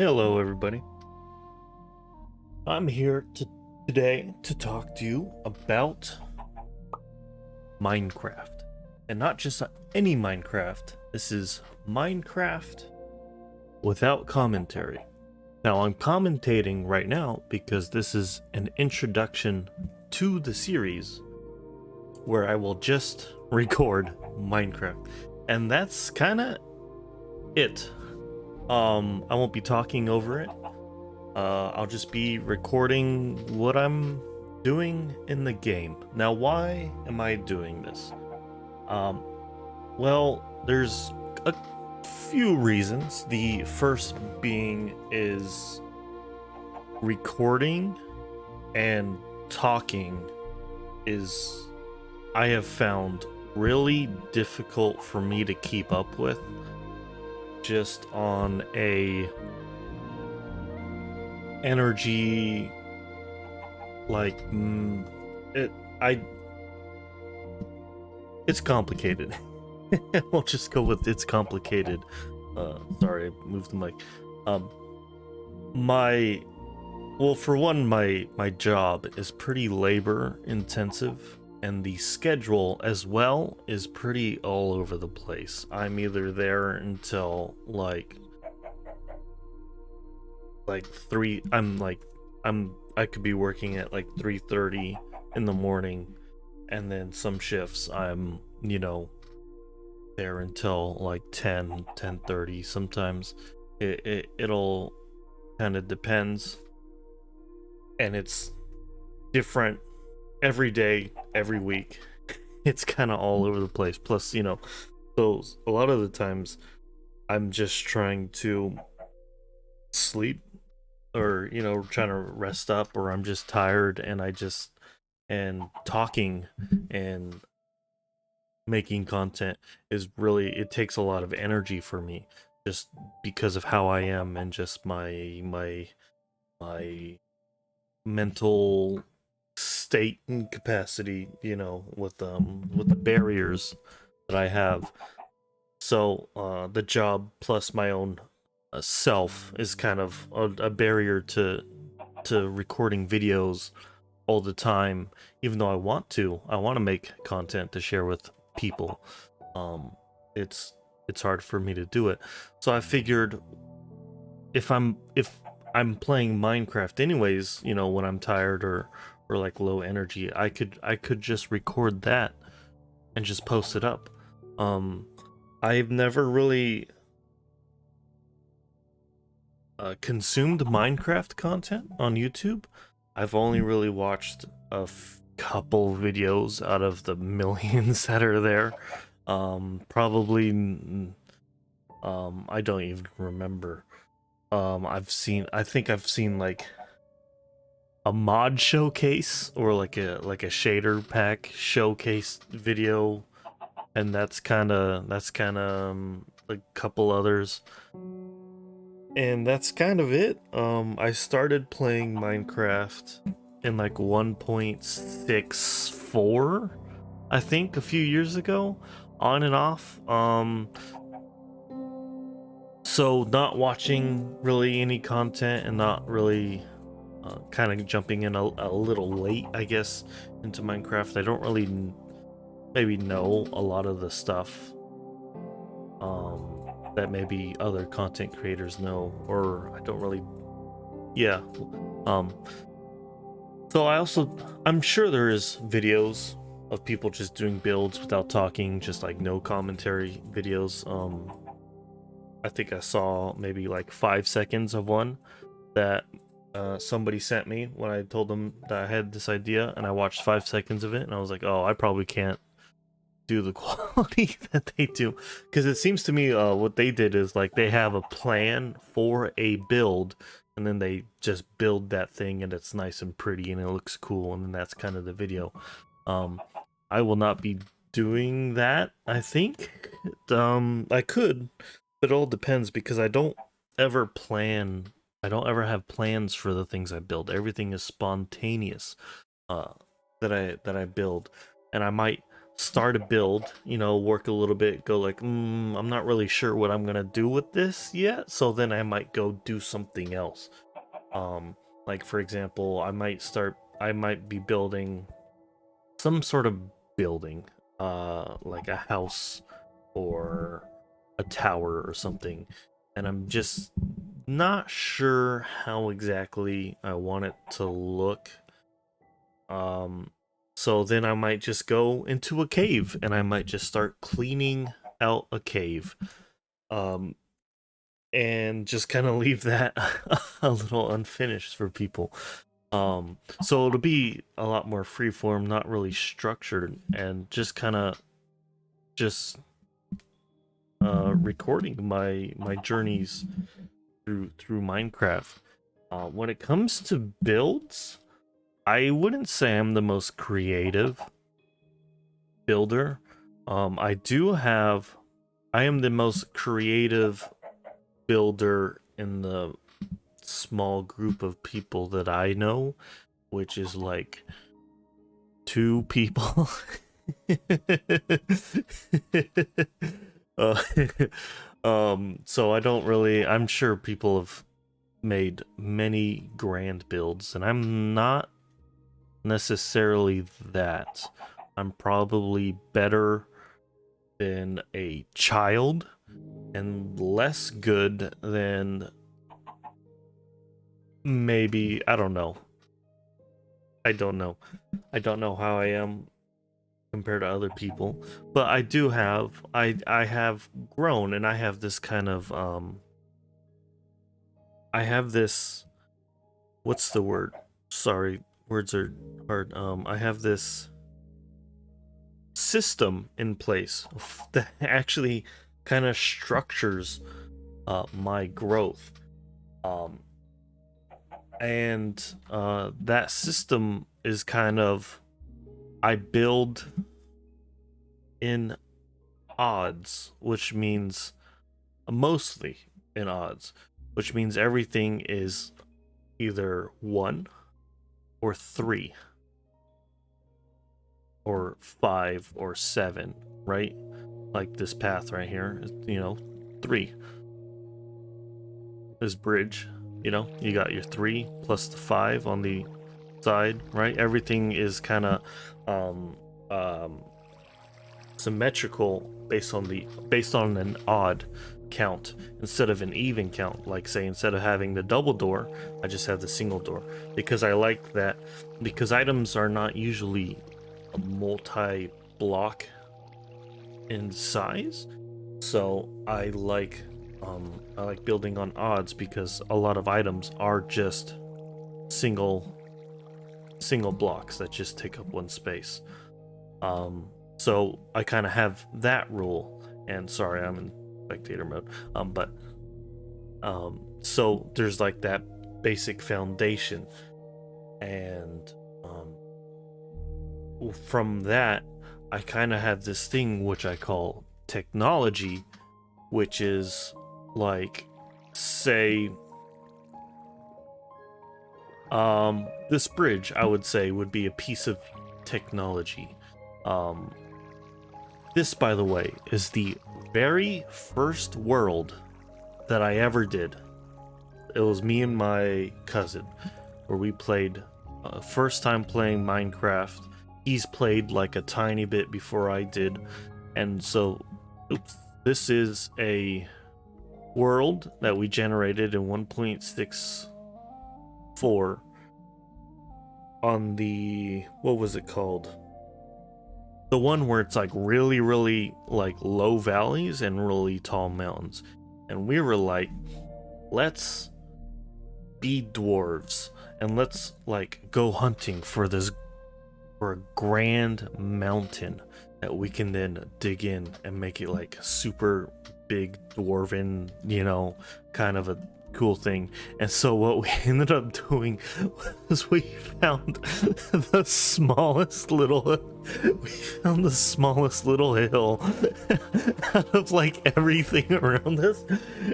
Hello, everybody. I'm here today to talk to you about Minecraft. And not just any Minecraft. This is Minecraft without commentary. Now, I'm commentating right now because this is an introduction to the series where I will just record Minecraft. And that's kind of it. I won't be talking over it. I'll just be recording what I'm doing in the game. Now, why am I doing this? Well, there's a few reasons. The first being is recording and talking is, I have found, really difficult for me to keep up with just on a energy like it's complicated. We'll just go with it's complicated. Sorry, I moved the mic. My well, for one, my job is pretty labor intensive, and the schedule as well is pretty all over the place. I'm either there until like 3. I could be working at like 3:30 in the morning, and then some shifts I'm there until like 10:30. Sometimes it'll kind of depends, and it's different every day, every week. It's kind of all over the place. Plus, so a lot of the times I'm just trying to sleep, or trying to rest up, or I'm just tired, and talking and making content is really, it takes a lot of energy for me, just because of how I am, and just my mental state and capacity, with the barriers that I have. So the job plus my own self is kind of a barrier to recording videos all the time, even though I want to make content to share with people. It's hard for me to do it. So I figured if I'm playing Minecraft anyways, when I'm tired or like low energy, I could just record that and just post it up. I've never really consumed Minecraft content on YouTube. I've only really watched a couple videos out of the millions that are there. Probably, I don't even remember. I think I've seen like a mod showcase, or like a shader pack showcase video, and that's kind of a couple others, and that's kind of it. I started playing Minecraft in like 1.64, I think, a few years ago, on and off. So not watching really any content, and not really kind of jumping in a little late, I guess, into Minecraft. I don't really maybe know a lot of the stuff that maybe other content creators know, or I don't really, yeah. um so I'm sure there is videos of people just doing builds without talking, just like no commentary videos. I think I saw maybe like 5 seconds of one that somebody sent me when I told them that I had this idea, and I watched 5 seconds of it, and I was like, oh, I probably can't do the quality that they do, because it seems to me what they did is like they have a plan for a build, and then they just build that thing, and it's nice and pretty, and it looks cool, and then that's kind of the video. I will not be doing that, I think. I could, but it all depends, because I don't ever have plans for the things I build. Everything is spontaneous, that I build, and I might start a build, you know, work a little bit, go like, I'm not really sure what I'm gonna do with this yet, so then I might go do something else. Like for example, I might be building some sort of building, like a house or a tower or something, and I'm just not sure how exactly I want it to look. So then I might just go into a cave and I might just start cleaning out a cave. Um, and just kind of leave that a little unfinished for people. So it'll be a lot more freeform, not really structured, and just kind of just recording my journeys through Minecraft. When it comes to builds, I wouldn't say I'm the most creative builder. I am the most creative builder in the small group of people that I know, which is like 2 people. uh, so I'm sure people have made many grand builds, and I'm not necessarily that. I'm probably better than a child and less good than maybe, I don't know. I don't know. I don't know how I am compared to other people, but I have grown, and I have this kind of I have this, what's the word? Sorry, words are hard. I have this system in place that actually kind of structures my growth. And that system is kind of, I build in odds, which means mostly in odds, which means everything is either 1 or 3 or 5 or 7, right? Like this path right here, 3. This bridge, you got your 3 plus the 5 on the side, right? Everything is kind of symmetrical based on an odd count instead of an even count. Like, say, instead of having the double door, I just have the single door, because I like that, because items are not usually a multi-block in size. So I like building on odds, because a lot of items are just single blocks that just take up 1 space. So I kind of have that rule. And sorry, I'm in spectator mode. So there's like that basic foundation, and from that I kind of have this thing which I call technology, which is like, say, this bridge, I would say, would be a piece of technology. This, by the way, is the very first world that I ever did. It was me and my cousin, where we played, first time playing Minecraft. He's played like a tiny bit before I did, and so this is a world that we generated in 1.64 on the, what was it called? The one where it's like really, really like low valleys and really tall mountains. And we were like, let's be dwarves and let's like go hunting for a grand mountain that we can then dig in and make it like super big dwarven, kind of a cool thing. And so what we ended up doing was we found the smallest little hill out of like everything around us,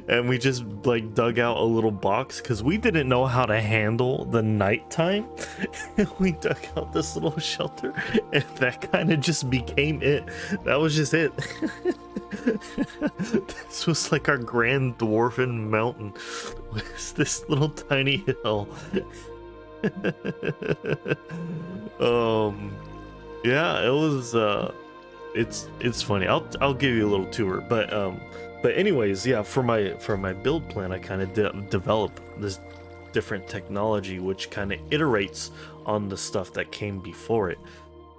and we just like dug out a little box because we didn't know how to handle the nighttime. We dug out this little shelter, and that kind of just became it. That was just it. This was like our grand dwarven mountain, was this little tiny hill. Yeah, it was it's funny. I'll give you a little tour, but anyways, yeah, for my build plan, I kind of develop this different technology which kind of iterates on the stuff that came before it.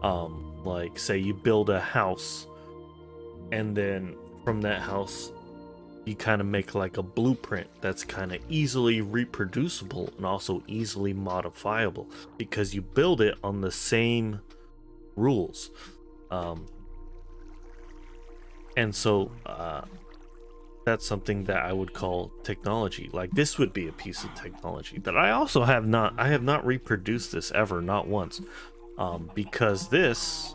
Like say you build a house, and then from that house you kind of make like a blueprint that's kind of easily reproducible and also easily modifiable because you build it on the same rules. And so that's something that I would call technology. Like this would be a piece of technology that I also have not reproduced this ever, not once, because this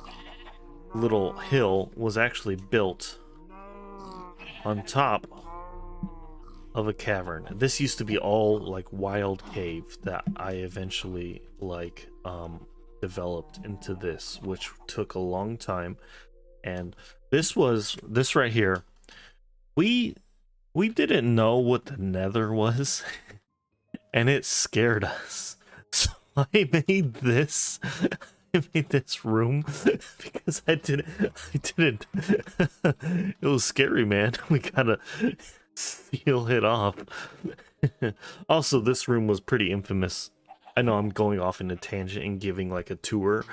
little hill was actually built on top of a cavern. This used to be all like wild cave that I eventually like developed into this, which took a long time. And this right here, we didn't know what the nether was and it scared us, so I made this room because I didn't it was scary, man. We gotta seal it off. Also, this room was pretty infamous. I know I'm going off in a tangent and giving like a tour,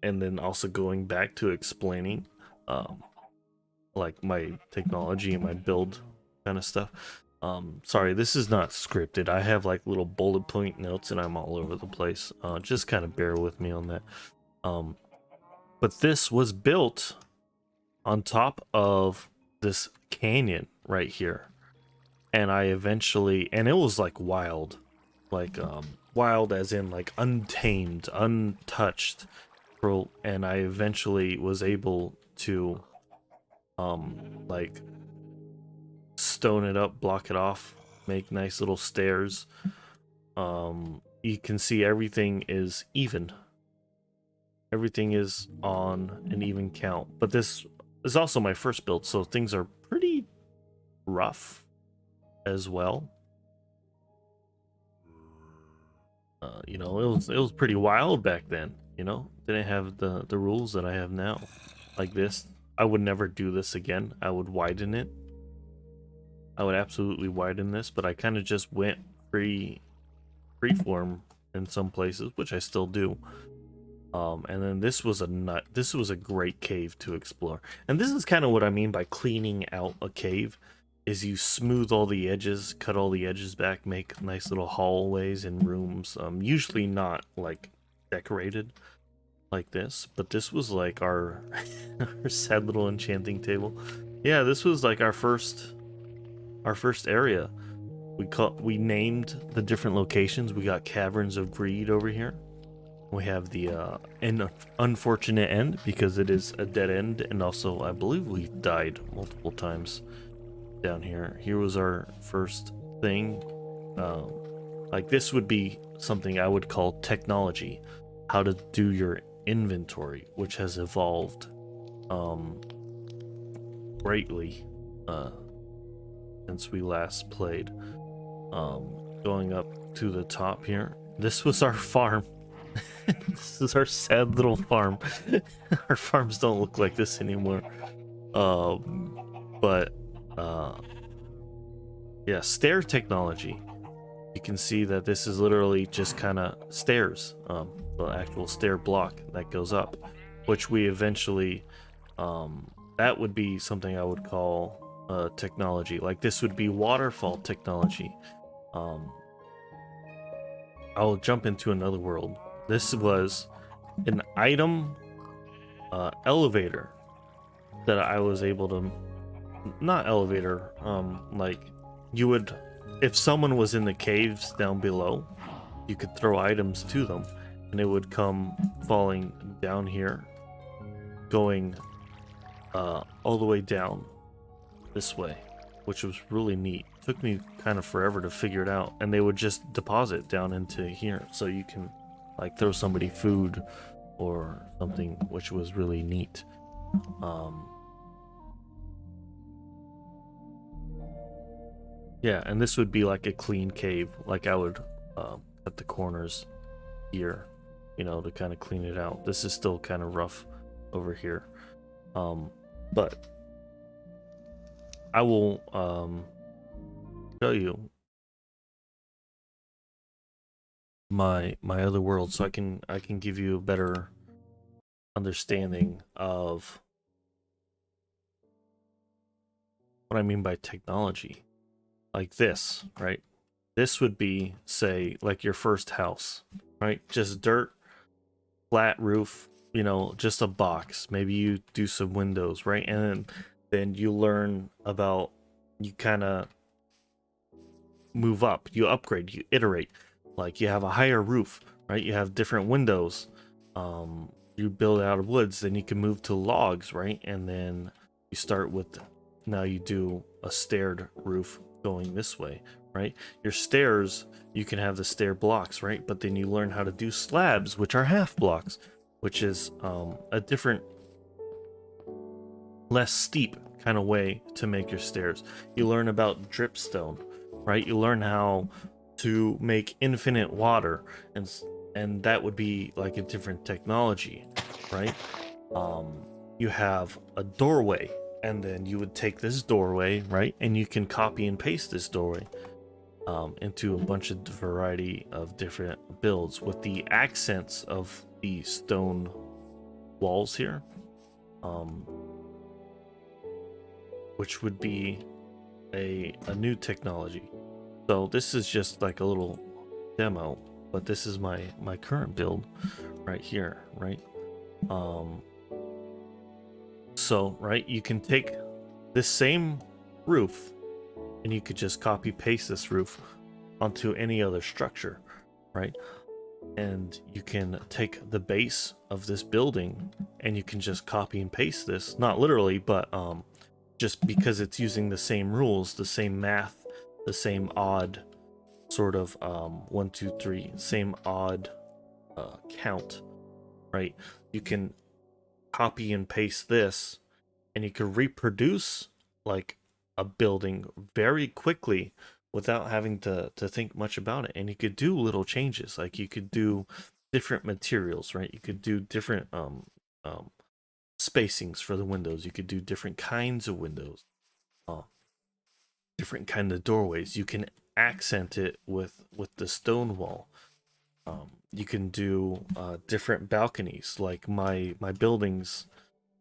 and then also going back to explaining like my technology and my build kind of stuff. Sorry, this is not scripted. I have like little bullet point notes and I'm all over the place. Just kind of bear with me on that. But this was built on top of this canyon right here, and I eventually, and it was like wild, like wild as in like untamed, untouched, and I eventually was able to like stone it up, block it off, make nice little stairs. You can see everything is even. Everything is on an even count, but this is also my first build, so things are pretty rough as well. You know, it was pretty wild back then. You know, didn't have the rules that I have now. Like this, I would never do this again. I would widen it. I would absolutely widen this, but I kind of just went freeform in some places, which I still do. And then this was a great cave to explore. And this is kind of what I mean by cleaning out a cave, is you smooth all the edges, cut all the edges back, make nice little hallways and rooms. Usually not like decorated like this, but this was like our our sad little enchanting table. Yeah, this was like our first area. We named the different locations. We got Caverns of Greed over here. We have the unfortunate end because it is a dead end, and also I believe we died multiple times down here. Here was our first thing. Like this would be something I would call technology, how to do your inventory, which has evolved greatly since we last played. Going up to the top here, this was our farm. This is our sad little farm. Our farms don't look like this anymore. But yeah, stair technology. You can see that this is literally just kind of stairs, the actual stair block that goes up, which we eventually, that would be something I would call technology. Like this would be waterfall technology. I'll jump into another world. This was an item elevator that I was able to not elevator, like you would, if someone was in the caves down below, you could throw items to them and it would come falling down here, going all the way down this way, which was really neat. It took me kind of forever to figure it out, and they would just deposit down into here so you can like throw somebody food or something, which was really neat. Yeah, and this would be like a clean cave. Like I would cut the corners here, you know, to kind of clean it out. This is still kind of rough over here. But I will show you my other world so I can give you a better understanding of what I mean by technology. Like this, right? This would be, say, like your first house, right? Just dirt, flat roof, you know, just a box. Maybe you do some windows, right? And then you learn about, you kind of move up, you upgrade, you iterate. Like you have a higher roof, right? You have different windows. You build out of woods, then you can move to logs, right? And then you start with, now you do a staired roof going this way, right? Your stairs, you can have the stair blocks, right? But then you learn how to do slabs, which are half blocks, which is a different, less steep kind of way to make your stairs. You learn about dripstone, right? You learn how to make infinite water, and that would be like a different technology, right? You have a doorway, and then you would take this doorway, right, and you can copy and paste this doorway into a bunch of variety of different builds with the accents of the stone walls here, which would be a new technology. So this is just like a little demo, but this is my current build right here, right? So right, you can take this same roof and you could just copy paste this roof onto any other structure, right? And you can take the base of this building and you can just copy and paste this, not literally, but just because it's using the same rules, the same math, the same odd sort of 1 2 3, same odd count, right? You can copy and paste this and you can reproduce like a building very quickly without having to think much about it. And you could do little changes, like you could do different materials, right? You could do different spacings for the windows. You could do different kinds of windows, uh, different kind of doorways. You can accent it with the stone wall. You can do different balconies. Like my buildings,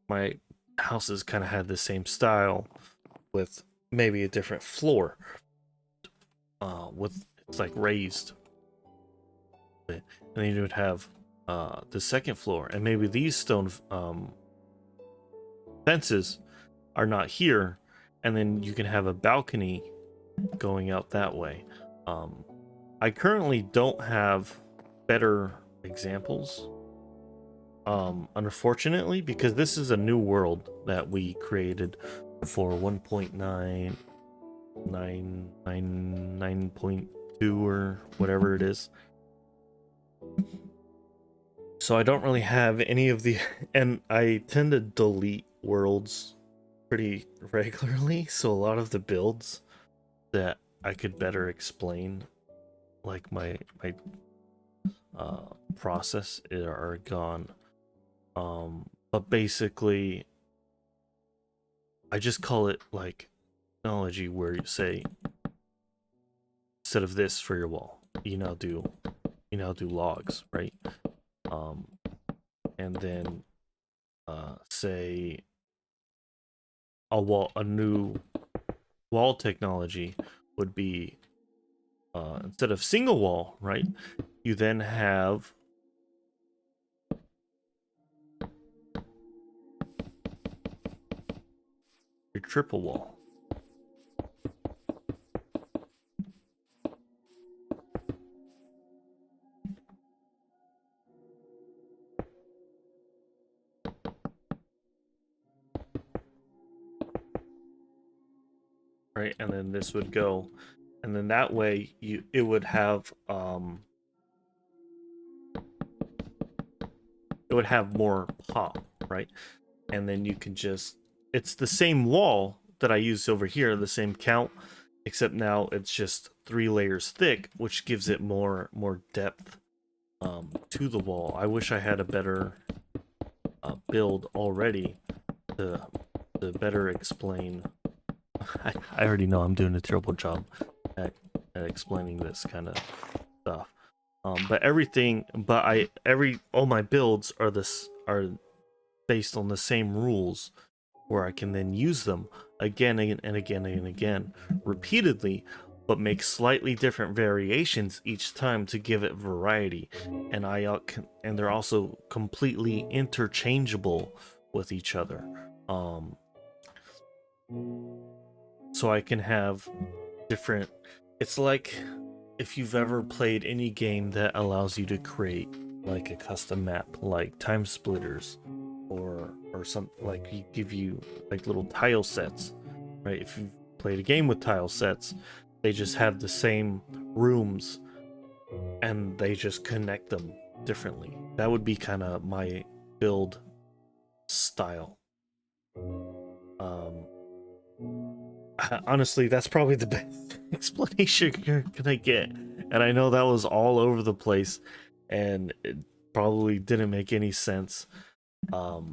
my houses kind of had the same style with maybe a different floor. With, it's like raised, and then you would have the second floor, and maybe these stone fences are not here, and then you can have a balcony going out that way. I currently don't have better examples, unfortunately, because this is a new world that we created for 1.999.2 or whatever it is. So I don't really have any of the, and I tend to delete worlds pretty regularly, so a lot of the builds that I could better explain, like my process, are gone. But basically I just call it like technology, where you say, instead of this for your wall, you now do logs, right? And then say a new wall technology would be, instead of single wall, right, you then have your triple wall, right? And then this would go, and then that way it would have more pop, right? And then you can just, it's the same wall that I used over here, the same count, except now it's just 3 layers thick, which gives it more depth to the wall. I wish I had a better build already to better explain. I already know I'm doing a terrible job at explaining this kind of stuff. But all my builds are based on the same rules, where I can then use them again and again and again, repeatedly, but make slightly different variations each time to give it variety. And and they're also completely interchangeable with each other. So I can have different. It's like if you've ever played any game that allows you to create like a custom map, like Time Splitters, or some, like you give you like little tile sets, right? If you've played a game with tile sets, they just have the same rooms and they just connect them differently. That would be kind of my build style. Honestly, that's probably the best explanation you're gonna get. And I know that was all over the place and it probably didn't make any sense. But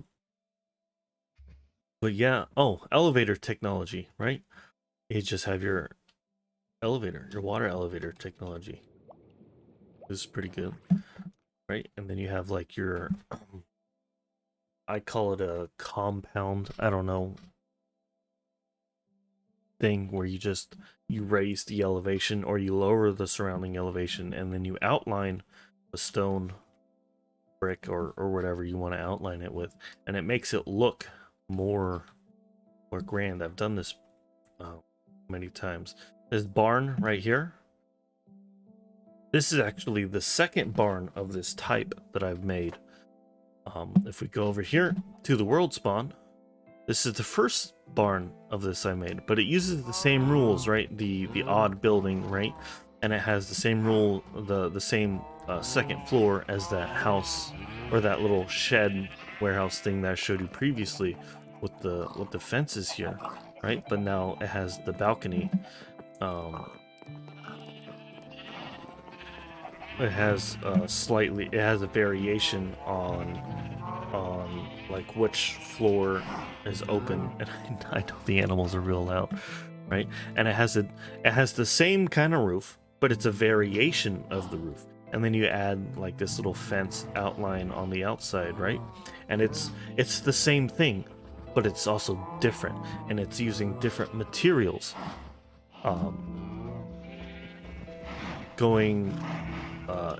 yeah, oh, elevator technology, right? You just have your elevator, your water elevator technology. This is pretty good, right? And then you have like your, I call it a compound, I don't know, thing where you raise the elevation or you lower the surrounding elevation, and then you outline a stone, brick, or whatever you want to outline it with, and it makes it look more grand. I've done this many times. This barn right here, this is actually the second barn of this type that I've made. If we go over here to the world spawn, this is the first barn of this I made, but it uses the same rules, right? The odd building, right? And it has the same rule, the same second floor as that house, or that little shed warehouse thing that I showed you previously with the fences here, right? But now it has the balcony. It has it has a variation on like which floor is open, and I know the animals are real loud, right? And it has the same kind of roof, but it's a variation of the roof. And then you add like this little fence outline on the outside, right? And it's the same thing, but it's also different, and it's using different materials. Going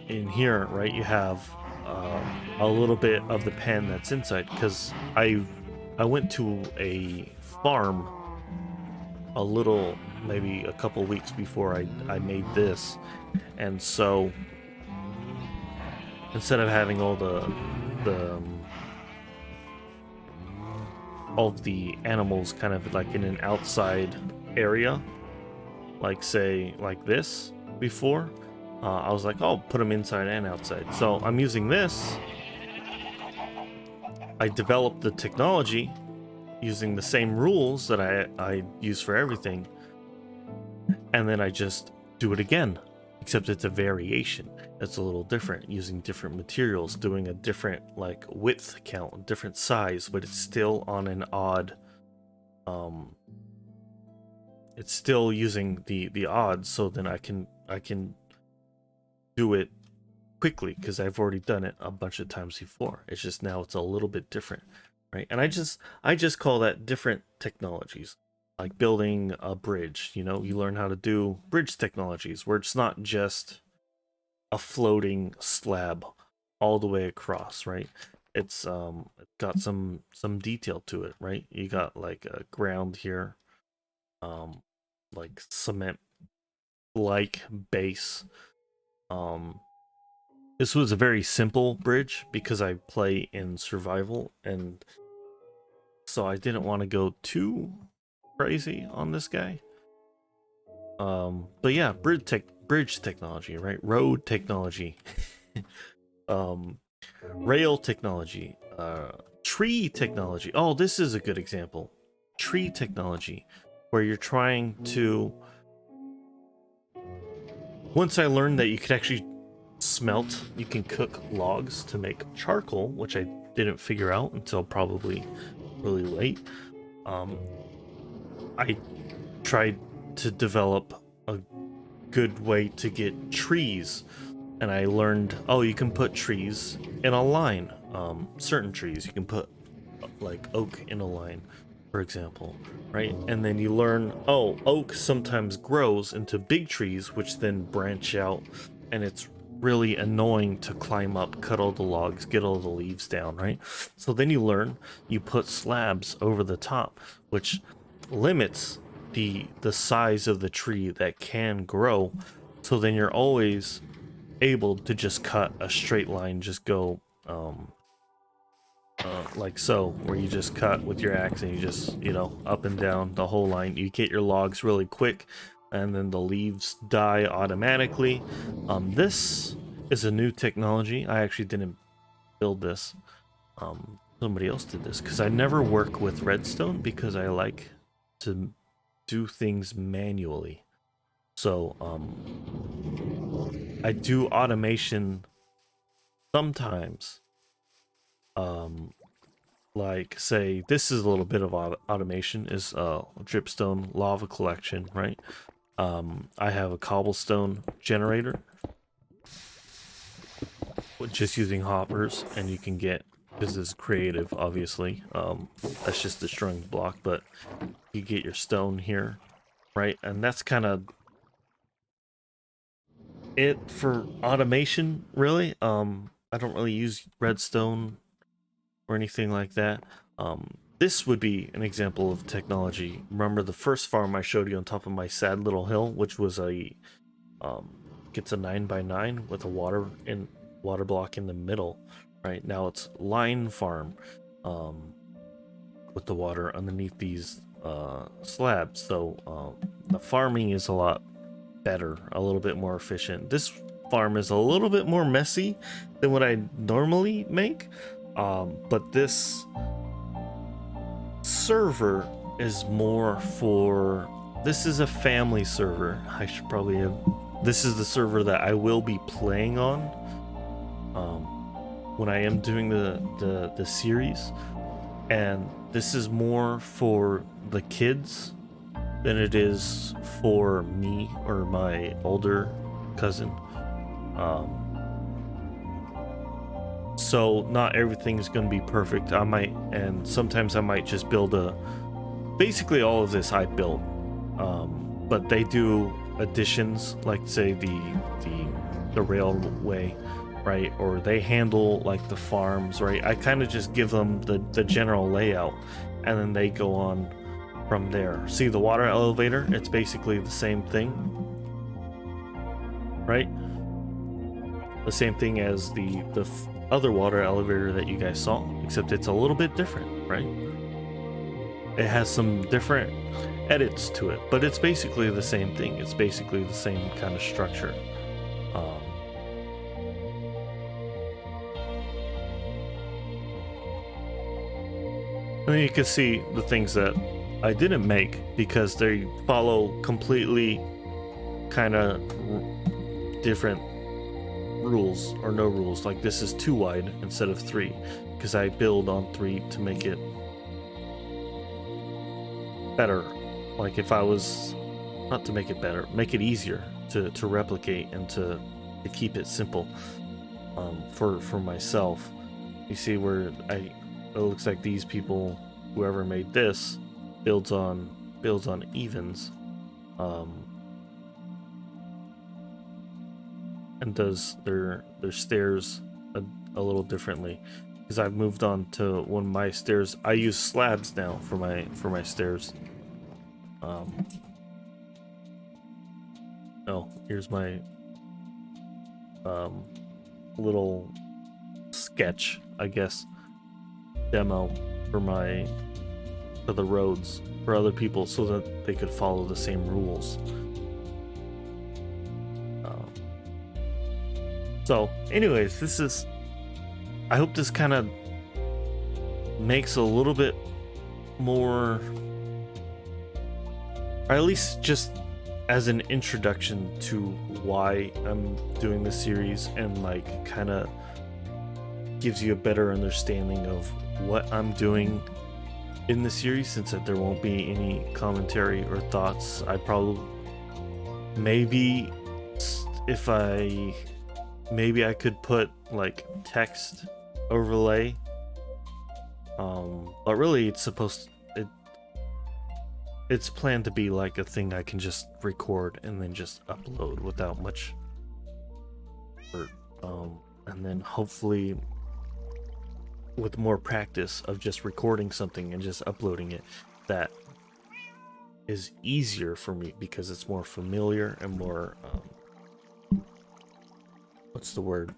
in here, right, you have a little bit of the pen that's inside, because I went to a farm maybe a couple weeks before I made this, and so instead of having all of the animals kind of like in an outside area, like say like this before, I was like, oh, put them inside and outside. So I'm using this. I developed the technology using the same rules that I use for everything, and then I just do it again, except it's a variation. It's a little different, using different materials, doing a different like width count, different size, but it's still on an odd. It's still using the odds, so then I can do it quickly because I've already done it a bunch of times before. It's just now it's a little bit different, right? And I just call that different technologies. Like building a bridge, you learn how to do bridge technologies where it's not just a floating slab all the way across, right? It's got some detail to it, right? You got like a ground here, like cement like base. This was a very simple bridge because I play in survival, and so I didn't want to go too crazy on this guy. But yeah, bridge technology, right? Road technology, um, rail technology, tree technology. Oh, this is a good example. Tree technology, where you're trying to. Once I learned that you could actually smelt, you can cook logs to make charcoal, which I didn't figure out until probably really late. I tried to develop a good way to get trees, and I learned, oh, you can put trees in a line. Certain trees you can put like oak in a line, for example, right? And then you learn, oh, oak sometimes grows into big trees, which then branch out, and it's really annoying to climb up, cut all the logs, get all the leaves down, right? So then you learn, you put slabs over the top, which limits the size of the tree that can grow. So then you're always able to just cut a straight line, just go like so, where you just cut with your axe and you just, you know, up and down the whole line. You get your logs really quick, and then the leaves die automatically. This is a new technology. I actually didn't build this. Somebody else did this, because I never work with redstone because I like to do things manually. So I do automation sometimes. Like, say, this is a little bit of automation, is dripstone lava collection, right? I have a cobblestone generator, just using hoppers, and you can get, this is creative, obviously. That's just destroying the block, but you get your stone here, right? And that's kind of it for automation, really. I don't really use redstone or anything like that. This would be an example of technology. Remember the first farm I showed you on top of my sad little hill, which was a gets a 9x9 with a water block in the middle. Right now it's line farm, with the water underneath these slabs. So the farming is a lot better, a little bit more efficient. This farm is a little bit more messy than what I normally make. But this server is more for, this is a family server. I should probably have, this is the server that I will be playing on when I am doing the series. And this is more for the kids than it is for me or my older cousin. So not everything's going to be perfect. And sometimes I might just build basically all of this I built. But they do additions, like say the railway, right? Or they handle like the farms, right? I kind of just give them the general layout, and then they go on from there. See the water elevator? It's basically the same thing, right? The same thing as the other water elevator that you guys saw, except it's a little bit different, right? It has some different edits to it, but it's basically the same thing. It's basically the same kind of structure. And then you can see the things that I didn't make because they follow completely kind of different rules or no rules. Like this is 2 wide instead of 3 because I build on 3 to make it better. Like if I was, not to make it better, make it easier to replicate and to keep it simple for myself. You see where it looks like these people, whoever made this, builds on evens, and does their stairs a little differently. Because I've moved on to one of my stairs. I use slabs now for my stairs. Oh, here's my little sketch, I guess, demo for the roads for other people so that they could follow the same rules. Um, so, anyways, I hope this kind of makes a little bit more, or at least just as an introduction to why I'm doing this series, and like kind of gives you a better understanding of what I'm doing in the series, since that there won't be any commentary or thoughts. I probably maybe maybe I could put like text overlay, but really it's planned to be like a thing I can just record and then just upload without much effort, and then hopefully with more practice of just recording something and just uploading it, that is easier for me because it's more familiar and more what's the word,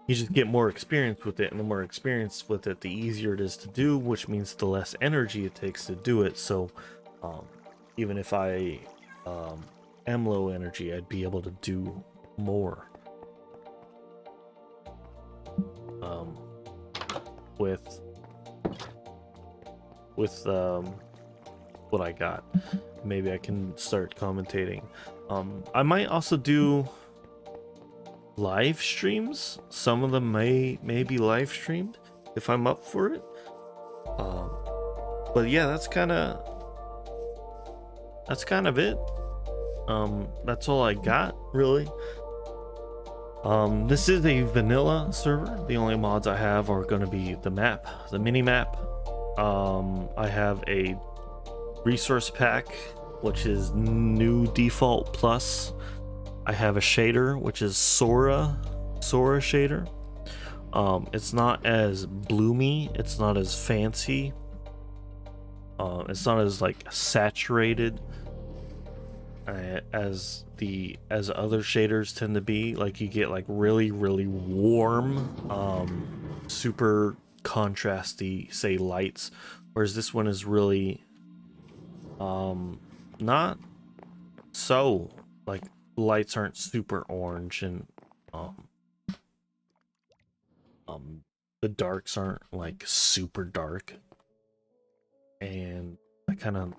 you just get more experience with it, and the more experience with it, the easier it is to do, which means the less energy it takes to do it. So even if I am low energy, I'd be able to do more with what I got. Maybe I can start commentating. I might also do live streams. Some of them may be live streamed if I'm up for it. But yeah, that's kind of it. That's all I got, really. This is a vanilla server. The only mods I have are going to be the map, the mini map. I have a resource pack, which is new default plus. I have a shader, which is Sora shader. It's not as bloomy, it's not as fancy, it's not as like saturated as other shaders tend to be. Like you get like really warm, super contrasty, say, lights, whereas this one is really not so, like, lights aren't super orange, and the darks aren't like super dark, and I kind of,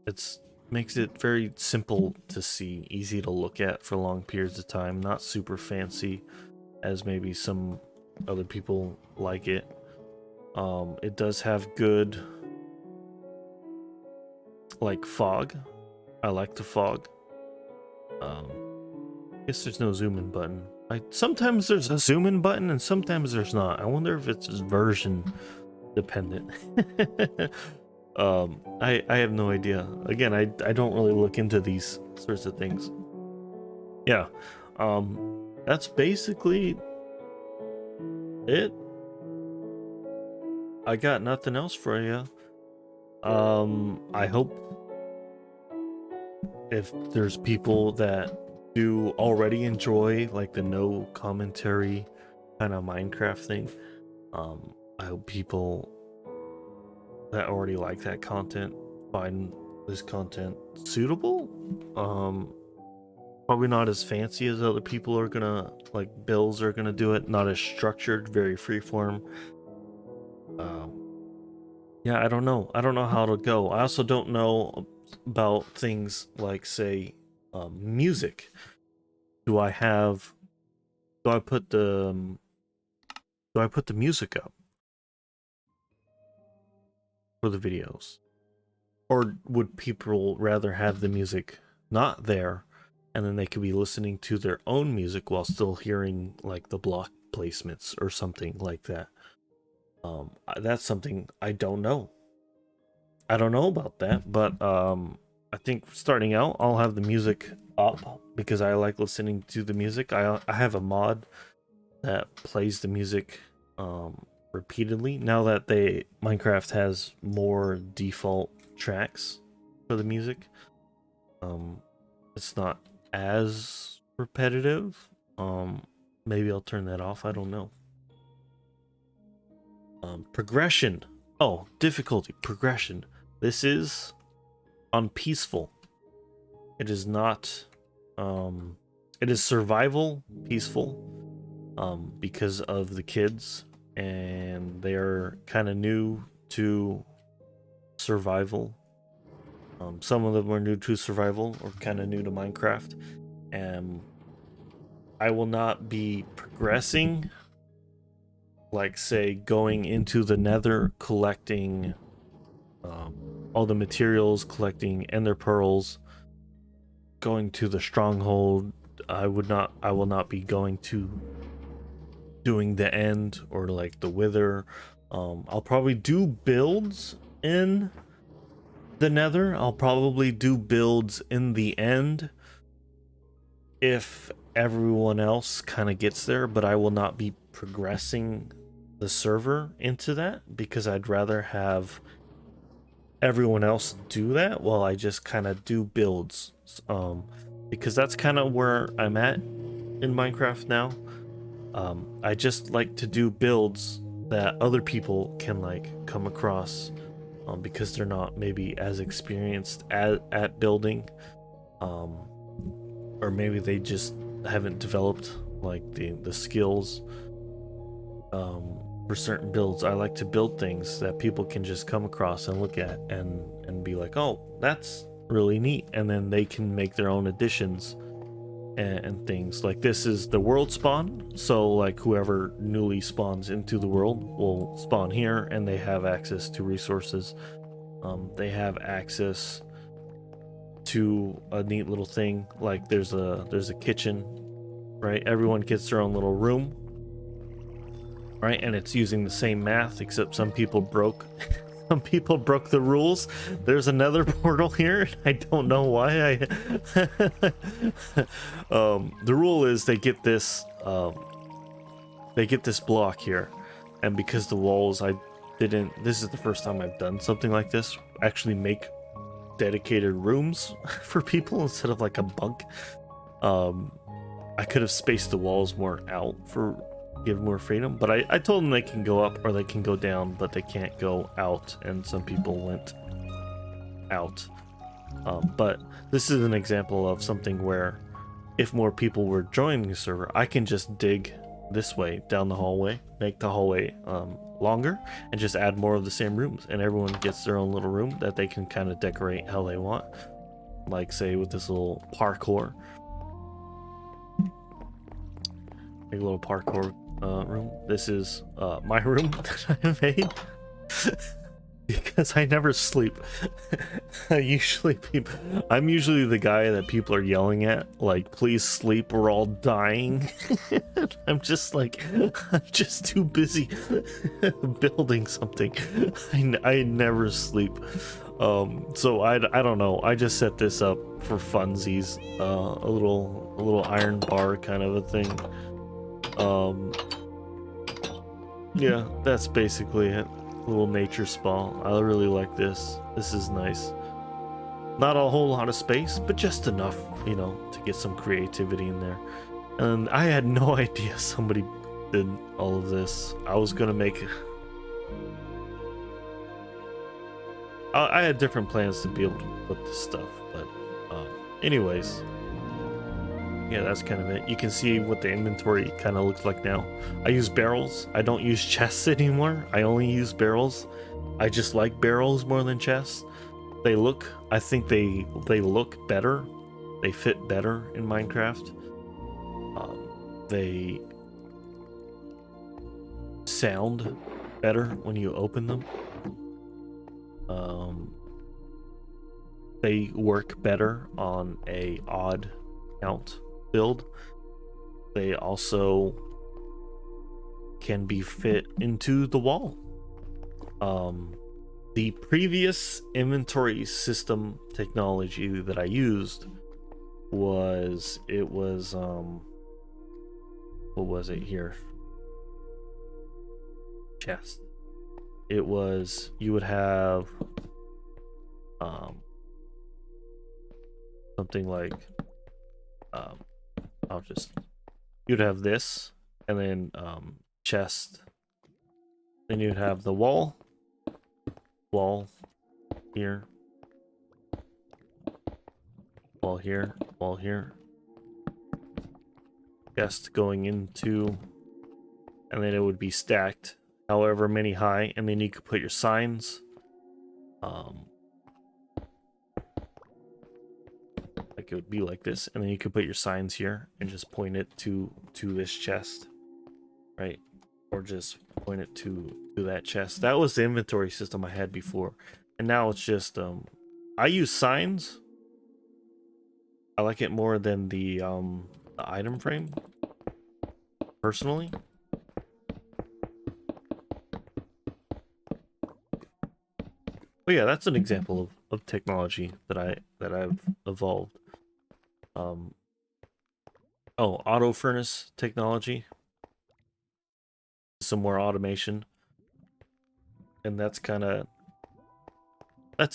it's makes it very simple to see, easy to look at for long periods of time, not super fancy as maybe some other people like it. It does have good like fog. I like the fog. I guess there's no zoom in button. Sometimes there's a zoom in button and sometimes there's not. I wonder if it's version dependent. I have no idea. Again, I don't really look into these sorts of things. Yeah. That's basically it. I got nothing else for you. I hope if there's people that do already enjoy like the no commentary kind of Minecraft thing, I hope people that already like that content find this content suitable. Probably not as fancy as other people are gonna, like Bills are gonna do it, not as structured, very freeform. Yeah, I don't know how to go. I also don't know about things like, say, music. Do I put the music up for the videos, or would people rather have the music not there, and then they could be listening to their own music while still hearing like the block placements or something like that? That's something I don't know. I don't know about that, but I think starting out, I'll have the music up because I like listening to the music. I have a mod that plays the music repeatedly now that Minecraft has more default tracks for the music. It's not as repetitive. Maybe I'll turn that off. I don't know. Progression. Oh, difficulty, progression. This is on peaceful. It is not it is survival, peaceful, because of the kids, and they're kind of new to survival. Some of them are new to survival or kind of new to Minecraft, and I will not be progressing, like say going into the Nether, collecting all the materials, collecting Ender pearls, going to the stronghold. I will not be going to doing the end or like the wither. I'll probably do builds in the Nether. I'll probably do builds in the end if everyone else kind of gets there, but I will not be progressing the server into that because I'd rather have everyone else do that while I just kind of do builds, because that's kind of where I'm at in Minecraft now. I just like to do builds that other people can like come across, because they're not maybe as experienced at building, or maybe they just haven't developed like the skills for certain builds. I like to build things that people can just come across and look at and be like, oh, that's really neat, and then they can make their own additions and things. Like this is the world spawn, so like whoever newly spawns into the world will spawn here, and they have access to resources. They have access to a neat little thing, like there's a kitchen, right? Everyone gets their own little room, right? And it's using the same math, except some people broke some people broke the rules. There's another portal here. I don't know why. The rule is they get this block here, and because the walls, this is the first time I've done something like this, actually make dedicated rooms for people instead of like a bunk. I could have spaced the walls more out for give more freedom, but I told them they can go up or they can go down, but they can't go out, and some people went out. But this is an example of something where if more people were joining the server, I can just dig this way down the hallway, make the hallway longer, and just add more of the same rooms, and everyone gets their own little room that they can kind of decorate how they want, like say with this little parkour, a little parkour room. This is my room that I made because I never sleep. I'm usually the guy that people are yelling at, like, please sleep, we're all dying. I'm just too busy building something. I never sleep. So I don't know, I just set this up for funsies, a little iron bar kind of a thing. Yeah, that's basically it. A little nature spa. I really like this. This is nice. Not a whole lot of space, but just enough, you know, to get some creativity in there. And I had no idea somebody did all of this. I was gonna make... I had different plans to be able to put this stuff, but anyways. Yeah, that's kind of it. You can see what the inventory kind of looks like now. I use barrels. I don't use chests anymore. I only use barrels. I just like barrels more than chests. I think they look better. They fit better in Minecraft. They sound better when you open them. They work better on a odd count build. They also can be fit into the wall. The previous inventory system technology that I used was what was it here? Chest. It was, you would have something like you'd have this, and then chest, then you'd have the wall here, wall here, chest going into, and then it would be stacked however many high, and then you could put your signs. Like it would be like this, and then you could put your signs here and just point it to this chest, right? Or just point it to that chest. That was the inventory system I had before, and now it's just I use signs. I like it more than the item frame, personally. But yeah, that's an example of technology that I've evolved. Oh, auto furnace technology. Some more automation. And that's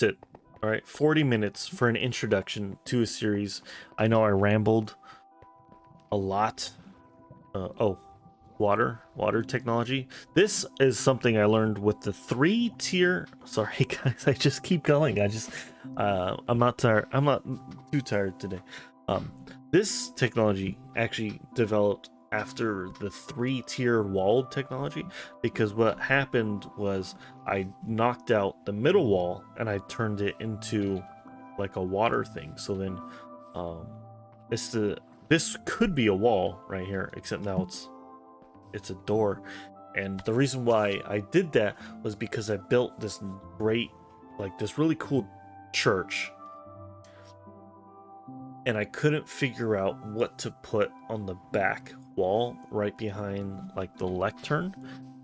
it. All right, 40 minutes for an introduction to a series. I know I rambled a lot. Oh, water technology. This is something I learned with the 3-tier. Sorry guys, I just keep going. I'm not tired. I'm not too tired today. This technology actually developed after the 3-tier walled technology, because what happened was I knocked out the middle wall and I turned it into like a water thing. So then this could be a wall right here, except now it's a door. And the reason why I did that was because I built this great, like this really cool church, and I couldn't figure out what to put on the back wall right behind like the lectern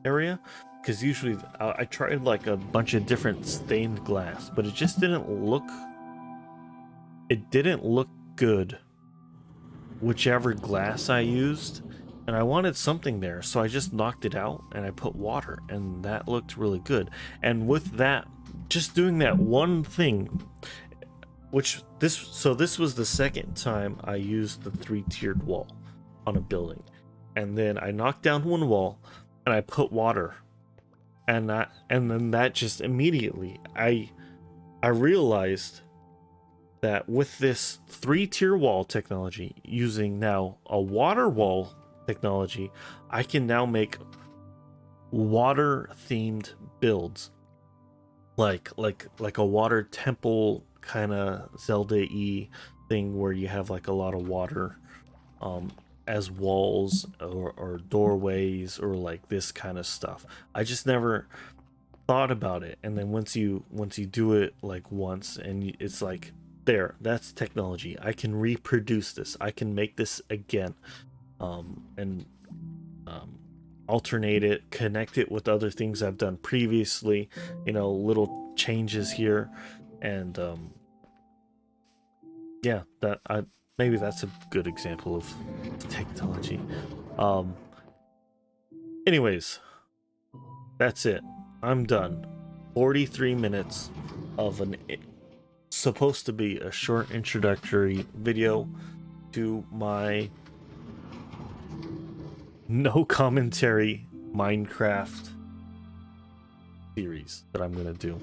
area, because usually I tried like a bunch of different stained glass, but it just didn't look good whichever glass I used, and I wanted something there, so I just knocked it out and I put water, and that looked really good. And with that, just doing that one thing, this was the second time I used the 3-tiered wall on a building, and then I knocked down one wall and I put water, and then that just immediately I realized that with this 3-tier wall technology, using now a water wall technology, I can now make water themed builds, like a water temple kind of Zelda-y thing, where you have like a lot of water as walls or doorways, or like this kind of stuff. I just never thought about it, and then once you do it like once, and it's like, that's technology. I can reproduce this. I can make this again, and alternate it, connect it with other things I've done previously, little changes here. And yeah, maybe that's a good example of technology. Anyways, that's it. I'm done. 43 minutes of supposed to be a short introductory video to my no commentary Minecraft series that I'm gonna do.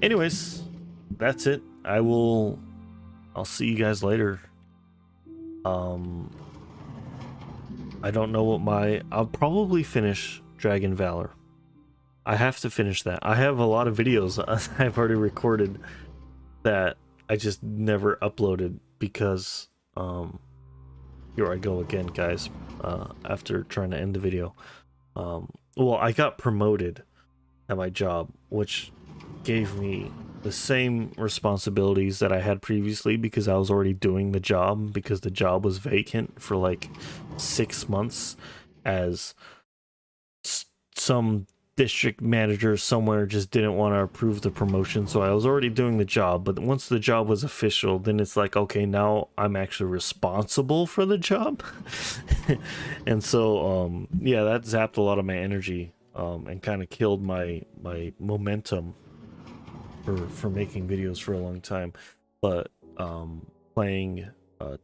Anyways, that's it. I'll see you guys later. I don't know what I'll probably finish Dragon Valor. I have to finish that. I have a lot of videos I've already recorded that I just never uploaded because here I go again, guys. After trying to end the video, well, I got promoted at my job, which gave me the same responsibilities that I had previously, because I was already doing the job, because the job was vacant for like 6 months, as some district manager somewhere just didn't want to approve the promotion. So I was already doing the job, but once the job was official, then it's like, okay, now I'm actually responsible for the job. And so yeah, that zapped a lot of my energy, and kind of killed my momentum for making videos for a long time. But playing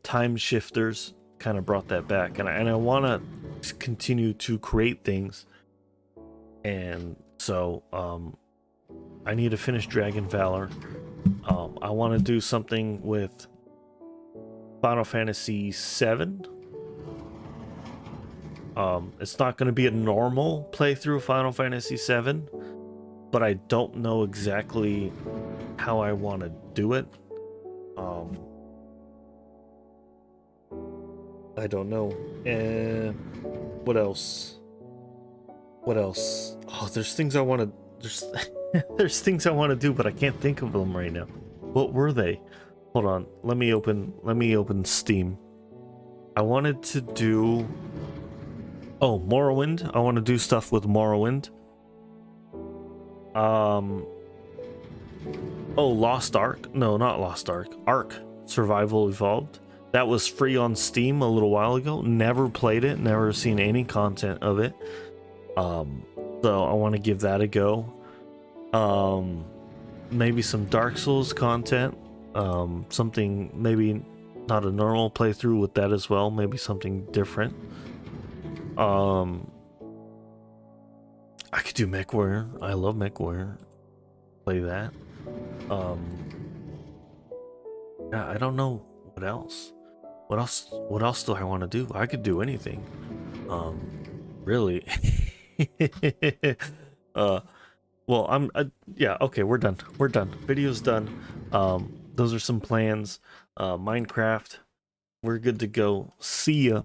Time Shifters kind of brought that back, and I want to continue to create things. And so I need to finish Dragon Valor. I want to do something with Final Fantasy VII, It's not going to be a normal playthrough of Final Fantasy VII, but I don't know exactly how I want to do it. I don't know. And what else? What else? Oh, there's things I want to. There's things I want to do, but I can't think of them right now. What were they? Hold on. Let me open Steam. I wanted to do. Oh, Morrowind. I want to do stuff with Morrowind. Oh, Lost Ark. No, not Lost Ark. Ark Survival Evolved. That was free on Steam a little while ago. Never played it. Never seen any content of it. So I want to give that a go. Maybe some Dark Souls content. Something maybe not a normal playthrough with that as well. Maybe something different. I could do MechWarrior. I love MechWarrior. Play that. Yeah, I don't know what else. What else do I want to do? I could do anything. Really. Well, yeah, okay, we're done. We're done. Video's done. Those are some plans. Minecraft. We're good to go. See ya.